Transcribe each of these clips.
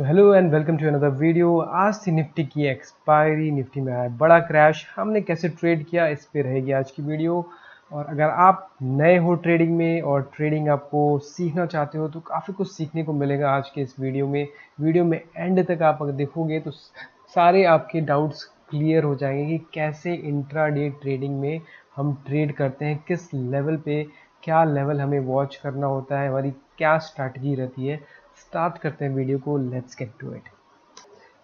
So hello and welcome to another video. आज थी Nifty की एक्सपायरी, निफ्टी में आया बड़ा क्रैश। हमने कैसे ट्रेड किया इस पे रहेगी आज की वीडियो। और अगर आप नए हो ट्रेडिंग में और ट्रेडिंग आपको सीखना चाहते हो तो काफ़ी कुछ सीखने को मिलेगा आज के इस वीडियो में। वीडियो में एंड तक आप अगर देखोगे तो सारे आपके डाउट्स क्लियर हो जाएंगे कि कैसे इंट्राडे ट्रेडिंग में हम ट्रेड करते हैं, किस लेवल पे क्या लेवल हमें वॉच करना होता है, हमारी क्या स्ट्रैटेजी रहती है। स्टार्ट करते हैं वीडियो को, लेट्स गेट टू इट।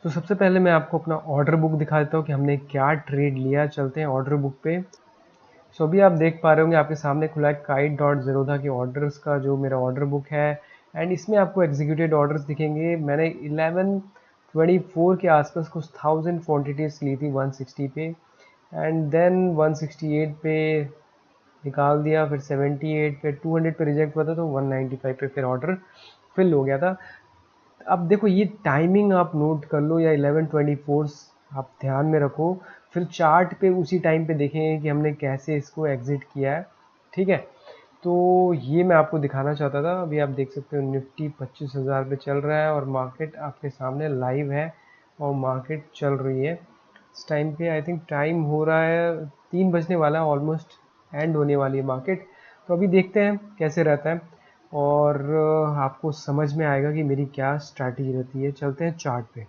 तो सबसे पहले मैं आपको अपना ऑर्डर बुक दिखा देता हूँ कि हमने क्या ट्रेड लिया। चलते हैं ऑर्डर बुक पे। सो अभी आप देख पा रहे होंगे आपके सामने खुला है काइट.ज़ेरोधा के ऑर्डर्स का जो मेरा ऑर्डर बुक है। एंड इसमें आपको एग्जीक्यूटेड ऑर्डर्स दिखेंगे। मैंने 11:24 के आसपास कुछ 1000 क्वान्टिटीज ली थी 160 पे, एंड देन 168 पे निकाल दिया, फिर 78 पे, 200 पे रिजेक्ट हुआ था तो 195 पे फिर ऑर्डर फिल हो गया था। अब देखो ये टाइमिंग आप नोट कर लो या 11:24 आप ध्यान में रखो। फिर चार्ट पे उसी टाइम पे देखेंगे कि हमने कैसे इसको एग्जिट किया है। ठीक है, तो ये मैं आपको दिखाना चाहता था। अभी आप देख सकते हो निफ्टी 25,000 पे चल रहा है और मार्केट आपके सामने लाइव है और मार्केट चल रही है इस टाइम पे। आई थिंक टाइम हो रहा है 3 बजने वाला है, ऑलमोस्ट एंड होने वाली है मार्केट। तो अभी देखते हैं कैसे रहता है और आपको समझ में आएगा कि मेरी क्या स्ट्रैटेजी रहती है। चलते हैं चार्ट पे।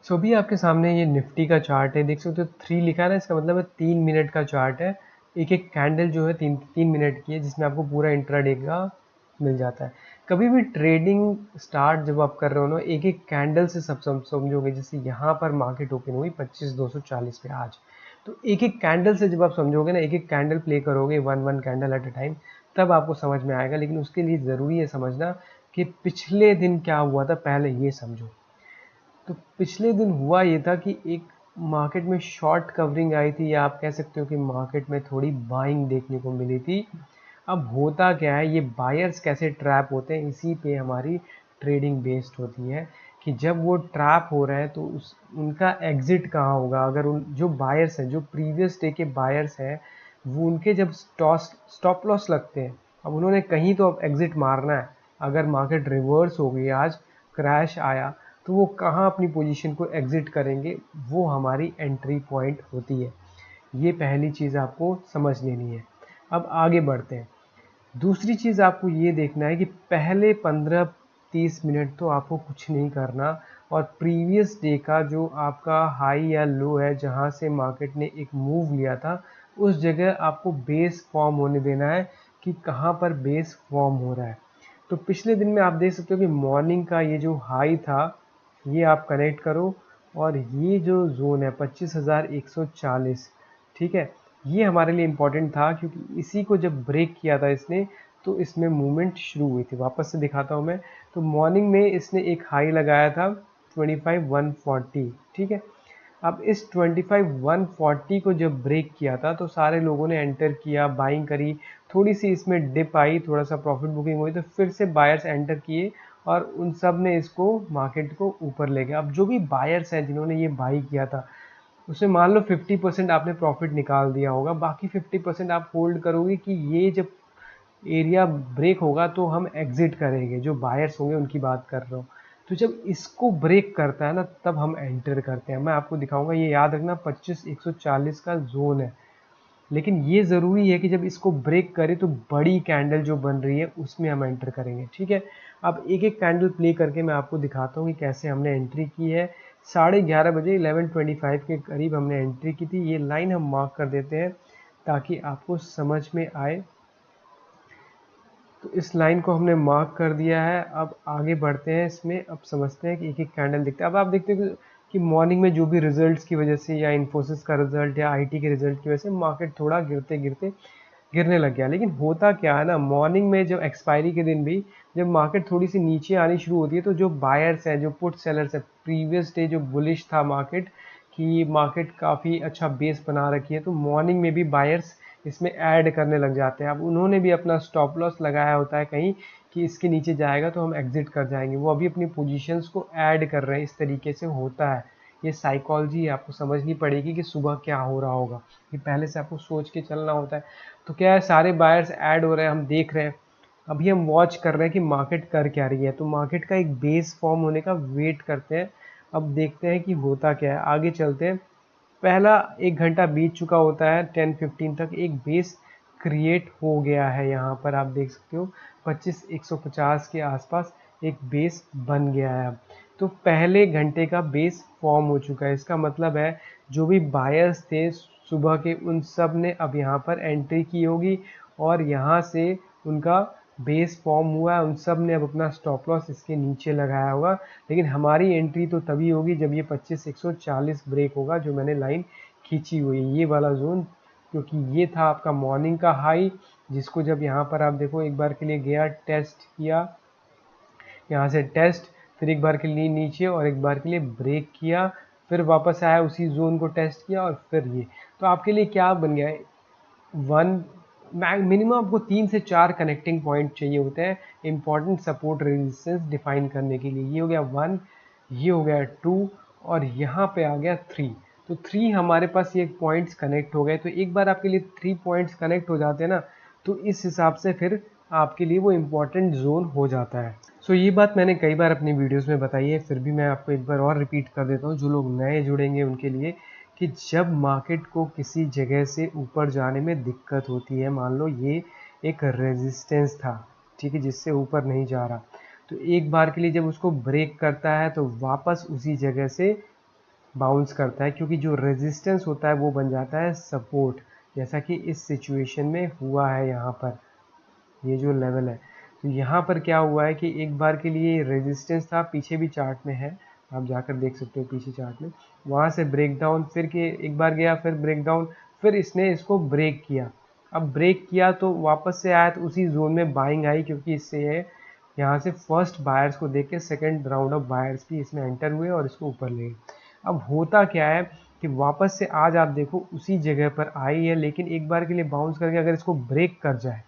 सो अभी आपके सामने ये निफ्टी का चार्ट है, देख सकते हो 3 लिखा है ना, इसका मतलब है 3 मिनट का चार्ट है। एक एक कैंडल जो है 3 मिनट की है, जिसमें आपको पूरा इंट्राडे का मिल जाता है। कभी भी ट्रेडिंग स्टार्ट जब आप कर रहे हो ना, एक एक कैंडल से सब समझोगे। जैसे यहाँ पर मार्केट ओपन हुई 25,240 पे आज, तो एक एक कैंडल से जब आप समझोगे ना, एक एक कैंडल प्ले करोगे, one one candle at a time, तब आपको समझ में आएगा। लेकिन उसके लिए ज़रूरी है समझना कि पिछले दिन क्या हुआ था, पहले ये समझो। तो पिछले दिन हुआ ये था कि एक मार्केट में शॉर्ट कवरिंग आई थी, या आप कह सकते हो कि मार्केट में थोड़ी बाइंग देखने को मिली थी। अब होता क्या है, ये बायर्स कैसे ट्रैप होते हैं, इसी पे हमारी ट्रेडिंग बेस्ड होती है कि जब वो ट्रैप हो रहे हैं तो उनका एग्जिट कहाँ होगा। अगर उन जो बायर्स हैं, जो प्रीवियस डे के बायर्स हैं, वो उनके जब स्टॉप लॉस लगते हैं, अब उन्होंने कहीं तो अब एग्जिट मारना है। अगर मार्केट रिवर्स हो गई, आज क्रैश आया, तो वो कहाँ अपनी पोजीशन को एग्जिट करेंगे, वो हमारी एंट्री पॉइंट होती है। ये पहली चीज़ आपको समझ लेनी है। अब आगे बढ़ते हैं। दूसरी चीज़ आपको ये देखना है कि पहले 15-30 मिनट तो आपको कुछ नहीं करना, और प्रीवियस डे का जो आपका हाई या लो है, जहाँ से मार्केट ने एक मूव लिया था, उस जगह आपको बेस फॉर्म होने देना है कि कहाँ पर बेस फॉर्म हो रहा है। तो पिछले दिन में आप देख सकते हो कि मॉर्निंग का ये जो हाई था, ये आप कनेक्ट करो, और ये जो जोन है 25,140, ठीक है, ये हमारे लिए इम्पॉर्टेंट था क्योंकि इसी को जब ब्रेक किया था इसने, तो इसमें मूवमेंट शुरू हुई थी। वापस से दिखाता हूँ मैं। तो मॉर्निंग में इसने एक हाई लगाया था 25,140, ठीक है। अब इस 25,140 को जब ब्रेक किया था तो सारे लोगों ने एंटर किया, बाइंग करी। थोड़ी सी इसमें डिप आई, थोड़ा सा प्रॉफिट बुकिंग हुई, तो फिर से बायर्स एंटर किए और उन सब ने इसको मार्केट को ऊपर ले गया। अब जो भी बायर्स हैं जिन्होंने ये बाई किया था, उसमें मान लो 50% आपने प्रॉफिट निकाल दिया होगा, बाकी 50% आप होल्ड करोगे कि ये जब एरिया ब्रेक होगा तो हम एग्जिट करेंगे। जो बायर्स होंगे उनकी बात कर रहा हूँ। तो जब इसको ब्रेक करता है ना, तब हम एंटर करते हैं। मैं आपको दिखाऊंगा, ये याद रखना 25,140 का जोन है। लेकिन ये ज़रूरी है कि जब इसको ब्रेक करे तो बड़ी कैंडल जो बन रही है उसमें हम एंटर करेंगे, ठीक है। अब एक एक कैंडल प्ले करके मैं आपको दिखाता हूँ कि कैसे हमने एंट्री की है। 11:30 बजे 11:25 के करीब हमने एंट्री की थी। ये लाइन हम मार्क कर देते हैं ताकि आपको समझ में आए। तो इस लाइन को हमने मार्क कर दिया है। अब आगे बढ़ते हैं इसमें। अब समझते हैं कि एक एक कैंडल दिखता है। अब आप देखते हो कि मॉर्निंग में जो भी रिजल्ट्स की वजह से, या इन्फोसिस का रिजल्ट या आईटी के रिजल्ट की वजह से, मार्केट थोड़ा गिरते गिरते गिरने लग गया। लेकिन होता क्या है ना, मॉर्निंग में जब एक्सपायरी के दिन भी जब मार्केट थोड़ी सी नीचे आनी शुरू होती है, तो जो बायर्स हैं, जो पुट सेलर्स हैं, प्रीवियस डे जो बुलिश था मार्केट, कि मार्केट काफ़ी अच्छा बेस बना रखी है, तो मॉर्निंग में भी बायर्स इसमें ऐड करने लग जाते हैं। अब उन्होंने भी अपना स्टॉप लॉस लगाया होता है कहीं कि इसके नीचे जाएगा तो हम एग्जिट कर जाएंगे। वो अभी अपनी पोजीशंस को ऐड कर रहे हैं। इस तरीके से होता है। ये साइकोलॉजी आपको समझनी पड़ेगी कि सुबह क्या हो रहा होगा, ये पहले से आपको सोच के चलना होता है। तो क्या है, सारे बायर्स ऐड हो रहे हैं, हम देख रहे हैं। अभी हम वॉच कर रहे हैं कि मार्केट कर क्या रही है, तो मार्केट का एक बेस फॉर्म होने का वेट करते हैं। अब देखते हैं कि होता क्या है, आगे चलते हैं। पहला 1 घंटा बीत चुका होता है, 10:15 तक एक बेस क्रिएट हो गया है। यहाँ पर आप देख सकते हो 25,150 के आसपास एक बेस बन गया है। तो पहले घंटे का बेस फॉर्म हो चुका है। इसका मतलब है जो भी बायर्स थे सुबह के, उन सब ने अब यहाँ पर एंट्री की होगी और यहाँ से उनका बेस फॉर्म हुआ है, उन सब ने अब अपना स्टॉप लॉस इसके नीचे लगाया होगा। लेकिन हमारी एंट्री तो तभी होगी जब ये 25,140 ब्रेक होगा, जो मैंने लाइन खींची हुई है, ये वाला जोन, क्योंकि ये था आपका मॉर्निंग का हाई, जिसको जब यहाँ पर आप देखो एक बार के लिए गया, टेस्ट किया, यहाँ से टेस्ट, फिर एक बार के लिए नीचे और एक बार के लिए ब्रेक किया, फिर वापस आया, उसी जोन को टेस्ट किया और फिर ये। तो आपके लिए क्या बन गया है, वन मिनिमम आपको 3 से 4 कनेक्टिंग पॉइंट चाहिए होते हैं इंपॉर्टेंट सपोर्ट रेजिस्टेंस डिफाइन करने के लिए। ये हो गया 1, ये हो गया 2 और यहाँ पे आ गया 3। तो 3 हमारे पास ये पॉइंट्स कनेक्ट हो गए। तो एक बार आपके लिए 3 पॉइंट्स कनेक्ट हो जाते हैं ना, तो इस हिसाब से फिर आपके लिए वो इम्पॉर्टेंट जोन हो जाता है। सो ये बात मैंने कई बार अपनी वीडियोस में बताई है, फिर भी मैं आपको एक बार और रिपीट कर देता हूँ जो लोग नए जुड़ेंगे उनके लिए, कि जब मार्केट को किसी जगह से ऊपर जाने में दिक्कत होती है, मान लो ये एक रेजिस्टेंस था, ठीक है, जिससे ऊपर नहीं जा रहा, तो एक बार के लिए जब उसको ब्रेक करता है तो वापस उसी जगह से बाउंस करता है, क्योंकि जो रेजिस्टेंस होता है वो बन जाता है सपोर्ट, जैसा कि इस सिचुएशन में हुआ है। यहाँ पर ये जो लेवल है, तो यहाँ पर क्या हुआ है कि एक बार के लिए रेजिस्टेंस था, पीछे भी चार्ट में है, आप जाकर देख सकते हो पीछे चार्ट में, वहाँ से ब्रेक डाउन, फिर के एक बार गया, फिर ब्रेक डाउन, फिर इसने इसको ब्रेक किया। अब ब्रेक किया तो वापस से आया, तो उसी जोन में बाइंग आई, क्योंकि इससे ये यहाँ से फर्स्ट बायर्स को देख के सेकेंड राउंड ऑफ बायर्स भी इसमें एंटर हुए और इसको ऊपर ले गए। अब होता क्या है कि वापस से आज आप देखो उसी जगह पर आई है, लेकिन एक बार के लिए बाउंस करके अगर इसको ब्रेक कर जाए,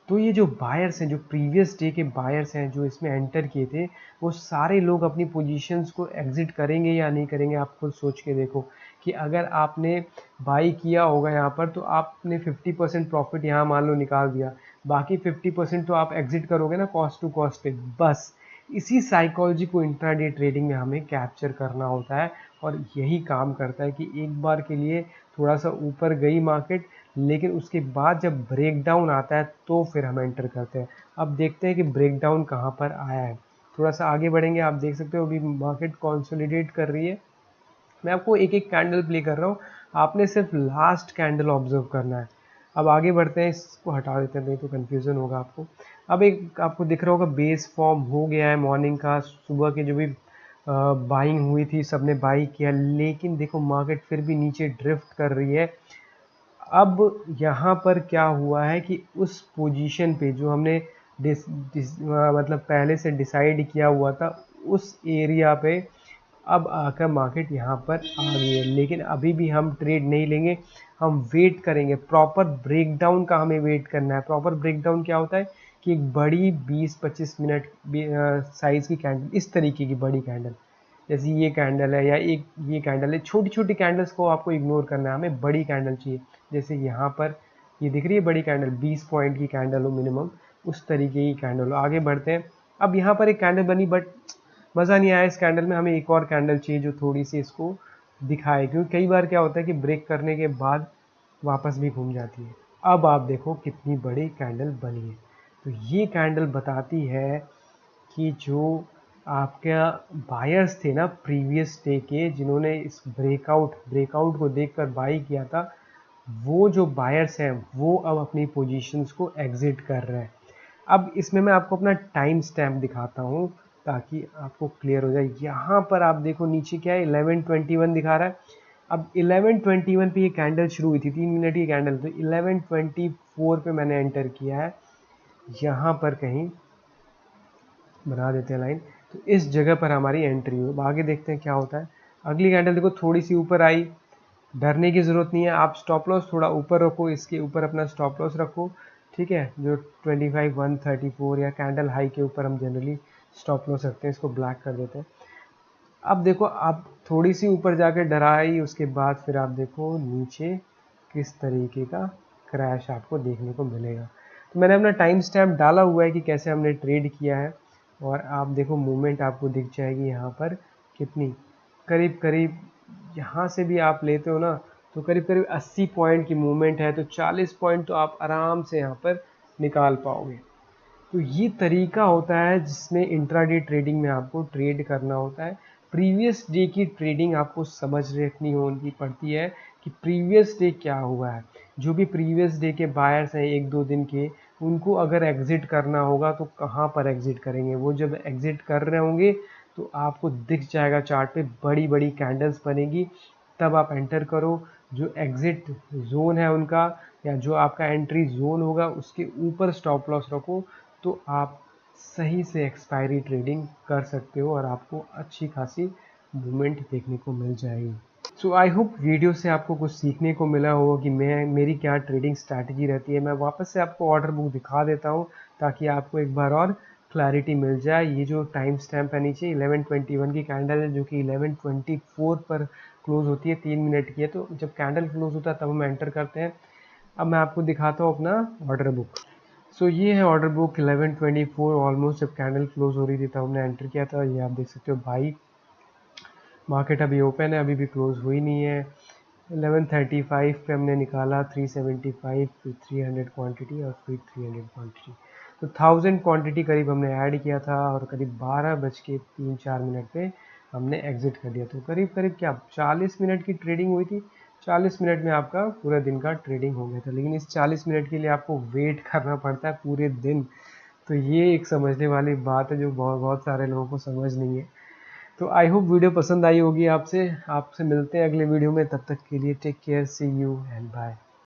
तो ये जो बायर्स हैं, जो प्रीवियस डे के बायर्स हैं जो इसमें एंटर किए थे, वो सारे लोग अपनी पोजीशंस को एग्जिट करेंगे या नहीं करेंगे। आप खुद सोच के देखो कि अगर आपने बाई किया होगा यहाँ पर, तो आपने 50% प्रॉफिट यहाँ मान लो निकाल दिया, बाकी 50% तो आप एग्जिट करोगे ना कॉस्ट टू कॉस्ट पे। बस इसी साइकोलॉजी को इंट्राडे ट्रेडिंग में हमें कैप्चर करना होता है, और यही काम करता है कि एक बार के लिए थोड़ा सा ऊपर गई मार्केट, लेकिन उसके बाद जब ब्रेक डाउन आता है तो फिर हम एंटर करते हैं। अब देखते हैं कि ब्रेक डाउन कहाँ पर आया है। थोड़ा सा आगे बढ़ेंगे, आप देख सकते हो अभी मार्केट कंसोलिडेट कर रही है। मैं आपको एक एक कैंडल प्ले कर रहा हूँ, आपने सिर्फ लास्ट कैंडल ऑब्जर्व करना है। अब आगे बढ़ते हैं, इसको हटा देते हैं, नहीं तो कन्फ्यूज़न होगा आपको। अब एक आपको दिख रहा होगा बेस फॉर्म हो गया है मॉर्निंग का, सुबह के जो भी बाइंग हुई थी सबने बाई किया, लेकिन देखो मार्केट फिर भी नीचे ड्रिफ्ट कर रही है। अब यहाँ पर क्या हुआ है कि उस पोजीशन पे जो हमने मतलब पहले से डिसाइड किया हुआ था, उस एरिया पे अब आकर मार्केट यहाँ पर आ गई है, लेकिन अभी भी हम ट्रेड नहीं लेंगे, हम वेट करेंगे। प्रॉपर ब्रेकडाउन का हमें वेट करना है। प्रॉपर ब्रेकडाउन क्या होता है कि एक बड़ी 20-25 मिनट साइज़ की कैंडल, इस तरीके की बड़ी कैंडल, जैसे ये कैंडल है या एक ये कैंडल है, छोटी छोटी कैंडल्स को आपको इग्नोर करना है, हमें बड़ी कैंडल चाहिए। जैसे यहाँ पर ये दिख रही है बड़ी कैंडल, 20 पॉइंट की कैंडल हो मिनिमम, उस तरीके की कैंडल हो। आगे बढ़ते हैं। अब यहाँ पर एक कैंडल बनी, बट मज़ा नहीं आया इस कैंडल में, हमें एक और कैंडल चाहिए जो थोड़ी सी इसको दिखाए, क्योंकि कई बार क्या होता है कि ब्रेक करने के बाद वापस भी घूम जाती है। अब आप देखो कितनी बड़ी कैंडल बनी है। तो ये कैंडल बताती है कि जो आपका बायर्स थे ना प्रीवियस डे के, जिन्होंने इस ब्रेकआउट को देखकर बाई किया था, वो जो बायर्स हैं वो अब अपनी पोजीशंस को एग्जिट कर रहे हैं। अब इसमें मैं आपको अपना टाइम स्टैम्प दिखाता हूँ ताकि आपको क्लियर हो जाए। यहाँ पर आप देखो नीचे क्या है, 11:21 दिखा रहा है। अब 11:21 पे ये कैंडल शुरू हुई थी, 3 मिनट की कैंडल, तो 11:24 पे मैंने एंटर किया है। यहाँ पर कहीं बना देते हैं लाइन, तो इस जगह पर हमारी एंट्री हुई। आगे देखते हैं क्या होता है। अगली कैंडल देखो थोड़ी सी ऊपर आई, डरने की ज़रूरत नहीं है, आप स्टॉप लॉस थोड़ा ऊपर रखो, इसके ऊपर अपना स्टॉप लॉस रखो, ठीक है, जो 25,134 या कैंडल हाई के ऊपर हम जनरली स्टॉप लॉस रखते हैं। इसको ब्लैक कर देते हैं। अब देखो आप थोड़ी सी ऊपर जाकर डराई, उसके बाद फिर आप देखो नीचे किस तरीके का क्रैश आपको देखने को मिलेगा। तो मैंने अपना टाइम स्टैम्प डाला हुआ है कि कैसे हमने ट्रेड किया है, और आप देखो मूवमेंट आपको दिख जाएगी यहाँ पर कितनी, करीब करीब यहाँ से भी आप लेते हो ना तो करीब करीब 80 पॉइंट की मूवमेंट है, तो 40 पॉइंट तो आप आराम से यहाँ पर निकाल पाओगे। तो ये तरीका होता है जिसमें इंट्राडे ट्रेडिंग में आपको ट्रेड करना होता है। प्रीवियस डे की ट्रेडिंग आपको समझ रखनी होनी पड़ती है कि प्रीवियस डे क्या हुआ है। जो भी प्रीवियस डे के बायर्स हैं 1-2 दिन के, उनको अगर एग्जिट करना होगा तो कहाँ पर एग्जिट करेंगे। वो जब एग्जिट कर रहे होंगे तो आपको दिख जाएगा चार्ट पे बड़ी बड़ी कैंडल्स बनेगी, तब आप एंटर करो। जो एग्जिट जोन है उनका या जो आपका एंट्री जोन होगा उसके ऊपर स्टॉप लॉस रखो, तो आप सही से एक्सपायरी ट्रेडिंग कर सकते हो और आपको अच्छी खासी मूवमेंट देखने को मिल जाएगी। सो आई होप वीडियो से आपको कुछ सीखने को मिला होगा कि मेरी क्या ट्रेडिंग स्ट्रैटेजी रहती है। मैं वापस से आपको ऑर्डर बुक दिखा देता हूँ ताकि आपको एक बार और क्लैरिटी मिल जाए। ये जो टाइम स्टैम्प है नीचे 11:21 की कैंडल है, जो कि 11:24 पर क्लोज होती है, 3 मिनट की है। तो जब कैंडल क्लोज होता है तब हम एंटर करते हैं। अब मैं आपको दिखाता हूँ अपना ऑर्डर बुक। सो ये है ऑर्डर बुक 11:24, ऑलमोस्ट जब कैंडल क्लोज हो रही थी तब हमने एंटर किया था। ये आप देख सकते हो भाई, मार्केट अभी ओपन है, अभी भी क्लोज हुई नहीं है। 11:35 पे हमने निकाला 375, फिर 300 क्वांटिटी और फिर 300 क्वांटिटी, तो 1000 क्वांटिटी करीब हमने ऐड किया था और करीब 12:03-4 पे हमने एग्जिट कर दिया। तो करीब करीब क्या 40 मिनट की ट्रेडिंग हुई थी। 40 मिनट में आपका पूरा दिन का ट्रेडिंग हो गया था, लेकिन इस 40 मिनट के लिए आपको वेट करना पड़ता है पूरे दिन। तो ये एक समझने वाली बात है जो बहुत बहुत सारे लोगों को समझ नहीं है। तो आई होप वीडियो पसंद आई होगी आपसे मिलते हैं अगले वीडियो में। तब तक के लिए take care, see you and bye.